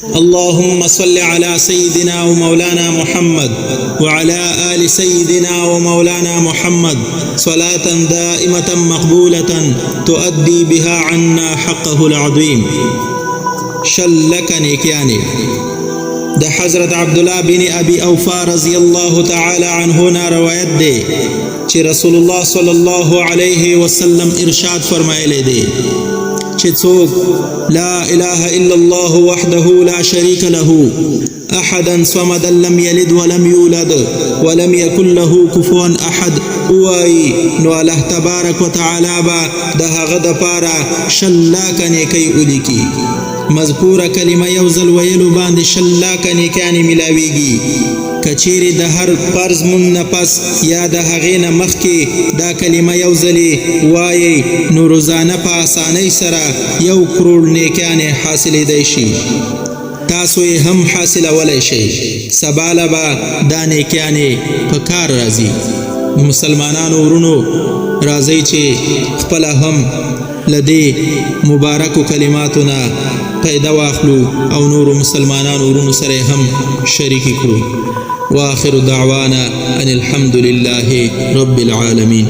اللهم صل على سيدنا ومولانا محمد وعلى آل سيدنا ومولانا محمد صلاة دائمة مقبولة تؤدي بها عنا حقه العظيم. شلك نیکیانی د حضرت عبدالله بن ابي اوفا رضی الله تعالی عنه نا روایت دی چې رسول الله صلی الله علیه وسلم ارشاد فرمایلی دی چې څوک لا اله الا الله وحده لا شريك له احدا صمدا لم يلد ولم يولد ولم يكن له كفوا احد وای نو الله تبارک وتعالى با د هغه د پاره شلاک نیکی ولیکي. مذکوره کلمه یو ځل ویلو باندې شلاک نیکانی ملاویږي. کچېرې د هر فرض مون نه پس یا د هغې نه مخکې دا کلمه یو ځلې وایي نو روزانه په اسانۍ سره 1 کروڑ نیکیانې حاصلېدی شي. تاسو یې هم حاصلولی شئ. سباله به دا نیکیانې په کار راځي. مسلمانانو ورونو راځئ چې خپله هم لدې مبارکو کلماتو نه پیدا واخلو او نورو مسلمانانو ورونو سره هم شریک کړو. واخر دعوانا ان الحمد لله رب العالمين.